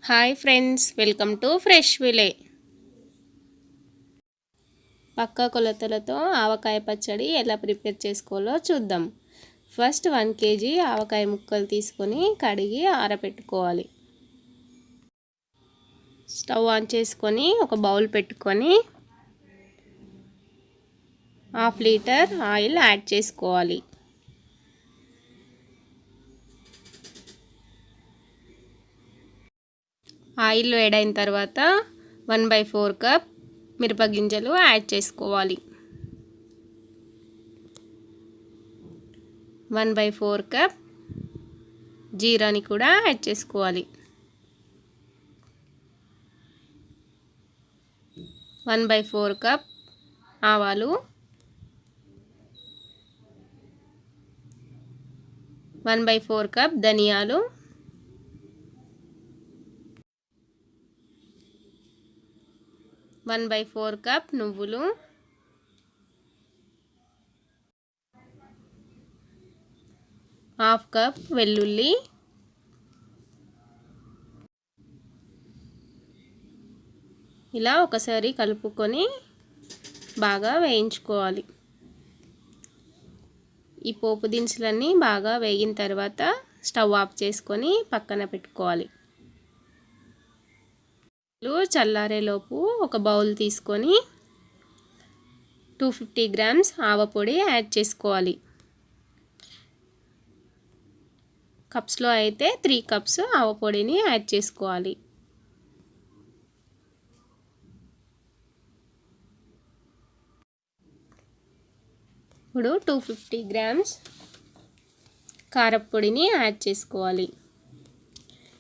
Hi friends, welcome to fresh విలే. పక్కా కొలతలతో ఆవకాయ పచ్చడి ఎలా ప్రిపేర్ చేసుకోవాలో చూద్దాం. ఫస్ట్ 1 kg ఆవకాయ ముక్కలు తీసుకొని కడిగి ఆరబెట్టుకోవాలి. స్టవ్ ఆన్ చేసుకొని ఒక బౌల్ పెట్టుకొని 1/2 లీటర్ ఆయిల్ యాడ్ చేసుకోవాలి. ఆయిల్ వేడైన తర్వాత 1/4 కప్ మిరపగింజలు యాడ్ చేసుకోవాలి. 1/4 కప్ జీరాని కూడా యాడ్ చేసుకోవాలి. 1/4 కప్ ఆవాలు, 1/4 కప్ ధనియాలు, 1/4 కప్ నువ్వులు, 1/2 కప్ వెల్లుల్లి, ఇలా ఒకసారి కలుపుకొని బాగా వేయించుకోవాలి. ఈ పోపు దినుసులన్నీ బాగా వేగిన తర్వాత స్టవ్ ఆఫ్ చేసుకొని పక్కన పెట్టుకోవాలి. చల్లారేలోపు ఒక బౌల్ తీసుకొని 250 గ్రామ్స్ ఆవపొడి యాడ్ చేసుకోవాలి. కప్స్లో అయితే 3 కప్స్ ఆవపొడిని యాడ్ చేసుకోవాలి. ఇప్పుడు 250 గ్రామ్స్ కారప్పొడిని యాడ్ చేసుకోవాలి.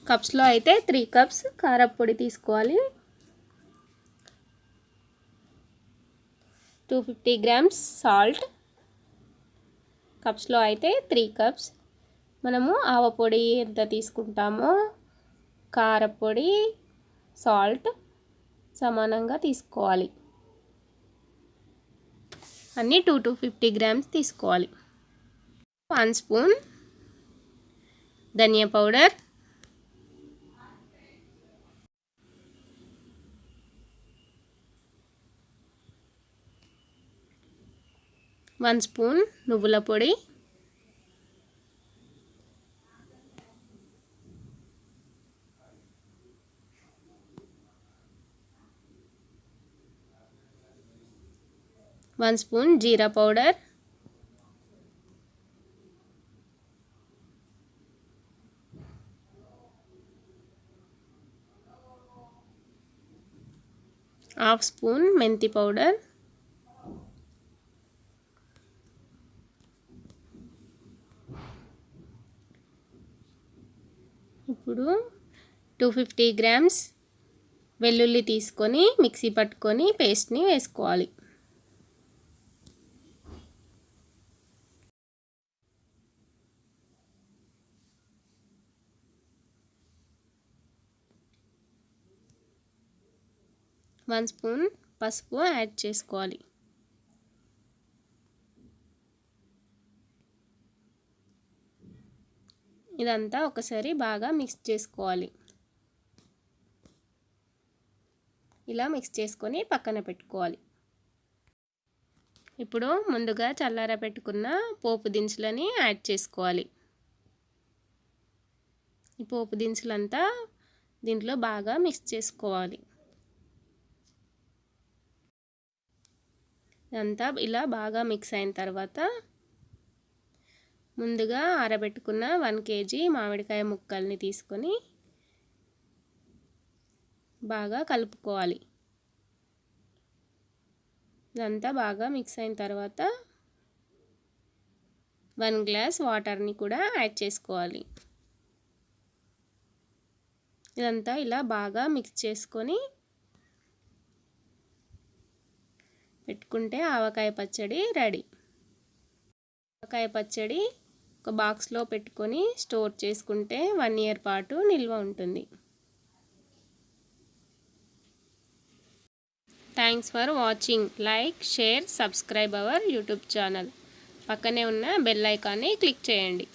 కప్స్లో అయితే 3 కప్స్ కారప్పొడి తీసుకోవాలి. 250 గ్రామ్స్ సాల్ట్, కప్స్లో అయితే 3 కప్స్. మనము ఆవపొడి ఎంత తీసుకుంటామో కారప్పొడి, సాల్ట్ సమానంగా తీసుకోవాలి. అన్నీ 250 గ్రామ్స్ తీసుకోవాలి. 1 స్పూన్ ధనియా పౌడర్, 1 స్పూన్ నువ్వుల పొడి, 1 స్పూన్ జీరా పౌడర్, 1/2 స్పూన్ మెంతి పౌడర్, ఇప్పుడు 250 గ్రామ్స్ వెల్లుల్లి తీసుకొని మిక్సీ పట్టుకొని పేస్ట్ని వేసుకోవాలి. వన్ స్పూన్ పసుపు యాడ్ చేసుకోవాలి. ఇదంతా ఒకసారి బాగా మిక్స్ చేసుకోవాలి. ఇలా మిక్స్ చేసుకొని పక్కన పెట్టుకోవాలి. ఇప్పుడు ముందుగా చల్లార పెట్టుకున్న పోపు దినుసులని యాడ్ చేసుకోవాలి. ఈ పోపు దినుసులంతా దీంట్లో బాగా మిక్స్ చేసుకోవాలి. ఇదంతా ఇలా బాగా మిక్స్ అయిన తర్వాత ముందుగా ఆరబెట్టుకున్న 1 kg మామిడికాయ ముక్కల్ని తీసుకొని బాగా కలుపుకోవాలి. ఇదంతా బాగా మిక్స్ అయిన తర్వాత 1 గ్లాస్ వాటర్ని కూడా యాడ్ చేసుకోవాలి. ఇదంతా ఇలా బాగా మిక్స్ చేసుకొని పెట్టుకుంటే ఆవకాయ పచ్చడి రెడీ. ఆవకాయ పచ్చడి ఒక బాక్స్లో పెట్టుకొని స్టోర్ చేసుకుంటే 1 year పాటు నిల్వ ఉంటుంది. Thanks for watching. Like, share, subscribe our YouTube channel. పక్కనే ఉన్న బెల్ ఐకాన్ని క్లిక్ చేయండి.